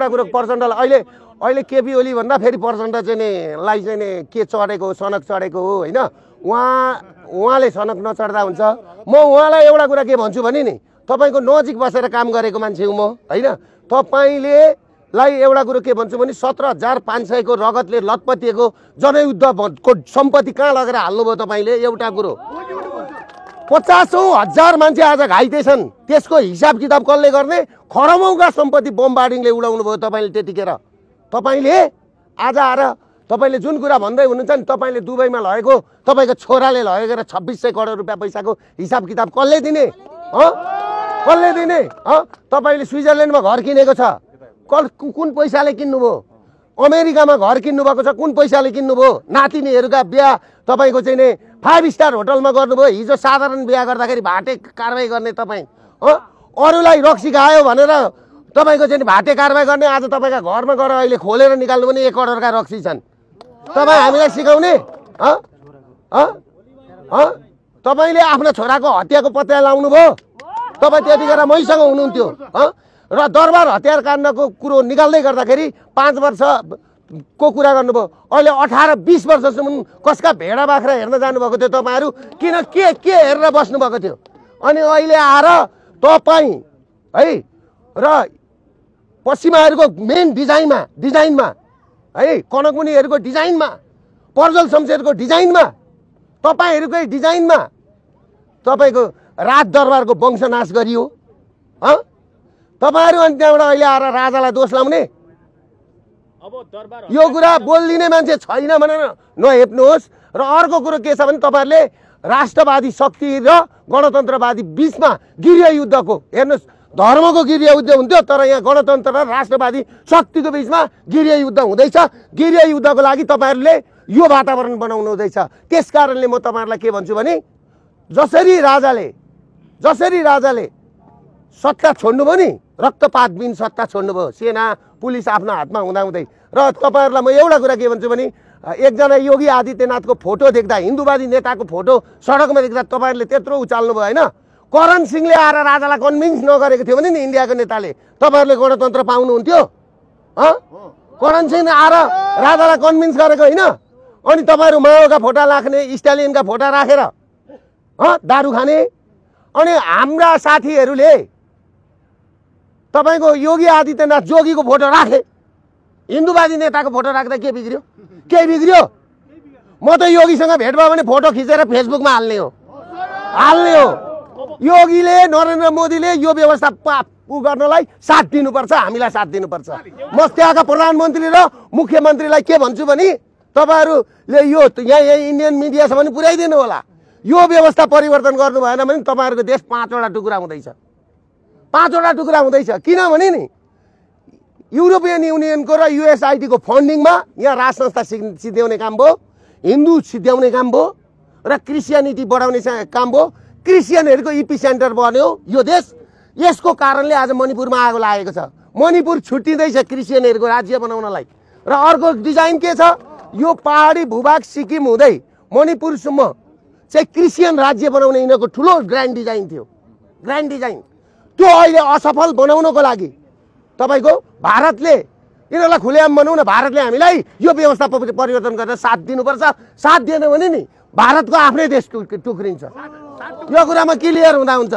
एउटा कुरो प्रचण्डलाई अहिले केपी ओली भन्दा फेरि प्रचण्ड चाहिँ नि लाई चाहिँ नि के चढेको सनक चढेको हो होइन। उहाँले सनक नचढ्दा हुन्छ। म उहाँलाई एउटा कुरा के भन्छु भने नि तपाईको नजिक बसेर काम गरेको मान्छे हो म होइन। तपाईले लाई एउटा कुरो के भन्छु भने 17,500 को रगतले लतपतिएको जनयुद्धको सम्पत्ति कहाँ लगेर हाल्नुभयो तपाईले? एउटा कुरो 50,000 मान्छे आज घाइते छन्, त्यसको हिसाब किताब कसले गर्ने? खरबौंका सम्पत्ति बमबार्डिङले उडाउनु भयो तपाईले त्यतिखेर। तपाईले आज आएर तपाईले जुन कुरा भन्दै हुनुहुन्छ नि तपाईले दुबईमा लगेको तपाईको छोराले लगेर 2600 करोड रुपैयाँ पैसाको हिसाब किताब कसले दिने? कसले दिने? तपाईले स्विजरल्यान्डमा घर किनेको छ, कुन पैसाले किन्नुभयो? अमेरिकामा घर किन्नु भएको छ, कुन पैसाले किन्नुभयो? नातिनीहरूका बिहा तपाईको चाहिँ नि 5 स्टार होटलमा गर्नुभयो। हिजो साधारण बिहा गर्दाखेरि भाटे कारबाही गर्ने तपाईँ अरूलाई रक्सी खायो भनेर तपाईको चाहिँ भाटे कारबाही गर्ने। आज तपाईका घरमा गएर अहिले खोलेर निकाल्नु पनि 1 करोडका रक्सी छन्। तपाईँ हामीलाई सिकाउने? तपाईले आफ्नो छोराको हत्याको पत्ता लाउनु भयो। तपाईँ त्यतिखेर मैसँग हुनुहुन्थ्यो र दरबार हतियार काण्डको कुरो निकाल्दै गर्दाखेरि 5 वर्षको कुरा गर्नुभयो। अहिले 18-20 वर्षसम्म कसका भेडा बाख्रा हेर्न जानुभएको थियो तपाईँहरू? किन के हेरेर बस्नुभएको थियो? अनि अहिले आएर तपाईँ है र पश्चिमाहरूको मेन डिजाइनमा है कनकुनीहरूको डिजाइनमा पर्जल शमशेरको डिजाइनमा तपाईँहरूकै डिजाइनमा तपाईँको राज दरबारको वंशनाश गरियो। तपाईहरु अनि त्यहाँबाट अहिले आएर राजालाई दोष लाउने यो कुरा बोल्दिने मान्छे छैन भनेर नहेप्नुहोस्। र अर्को कुरो के छ भने तपाईहरुले राष्ट्रवादी शक्ति र गणतन्त्रवादी बीचमा गृह युद्धको हेर्नुस्, धर्मको गृह युद्ध हुन्थ्यो तर यहाँ गणतन्त्र र राष्ट्रवादी शक्तिको बीचमा गृह युद्ध हुँदैछ। गृह युद्धको लागि तपाईहरुले यो वातावरण बनाउनु हुँदैछ। त्यसकारणले म तपाईहरुलाई के भन्छु भने जसरी राजाले सत्ता छोड्नुभयो नि, रक्तपात बिन सत्ता छोड्नुभयो, सेना पुलिस आफ्नो हातमा हुँदाहुँदै। र तपाईहरुलाई म एउटा कुरा के भन्छु भने एकजना योगी आदित्यनाथको फोटो देख्दा, हिन्दूवादी नेताको फोटो सडकमा देख्दा तपाईहरुले त्यत्रो उचाल्नु भयो हैन। करण सिंहले आएर राजालाई कन्भिन्स नगरेको थियो भने नि इन्डियाको नेताले तपाईहरुले गणतन्त्र पाउनुहुन्थ्यो? करण सिंहले आएर राजालाई कन्भिन्स गरेको हैन? अनि तपाईहरु माओका फोटा राख्ने, स्टालिनका फोटा राखेर दारू खाने। अनि हाम्रा साथीहरुले तपाईको योगी आदित्यनाथ जोगीको फोटो राखे, हिन्दूवादी नेताको फोटो राख्दा के बिग्रियो? के बिग्रियो? म त योगीसँग भेट भयो भने फोटो खिचेर फेसबुकमा हाल्ने हो। योगीले, नरेन्द्र मोदीले यो व्यवस्था गर्नलाई साथ दिनुपर्छ, हामीलाई साथ दिनुपर्छ। म त्यहाँका प्रधानमन्त्री र मुख्यमन्त्रीलाई के भन्छु भने तपाईहरुले यो यहाँ इन्डियन मिडिया छ भने पुर्याइदिनु होला। यो व्यवस्था परिवर्तन गर्नु भएन भने तपाईहरुको देश 5वटा टुक्रा हुँदैछ। 5वटा टुक्रा हुँदैछ। किनभने नि युरोपियन युनियनको र युएसआइडी को फन्डिङमा यहाँ राज संस्था सिद्ध्याउने काम भयो, हिन्दू सिद्ध्याउने काम भयो र क्रिस्चियनिटी बढाउने काम भयो। क्रिस्चियनहरुको इपी सेन्टर बन्यो यो देश। यसको कारणले आज मणिपुरमा आगो लागेको छ। मणिपुर छुट्टिँदैछ क्रिस्चियनहरुको राज्य बनाउनलाई। र अर्को डिजाइन के छ? यो पहाडी भूभाग सिक्किम हुँदै मणिपुरसम्म चाहिँ क्रिस्चियन राज्य बनाउने यिनको ठुलो ग्रान्ड डिजाइन थियो। ग्रान्ड डिजाइन त्यो अहिले असफल बनाउनको लागि तपाईको भारतले यिनीहरूलाई खुलेआम बनाउन भारतले हामीलाई यो व्यवस्था परिवर्तन गरेर साथ दिनुपर्छ। साथ दिएन भने नि भारतको आफ्नै देश टुक्रिन्छ। यो कुरामा क्लियर हुँदा हुन्छ।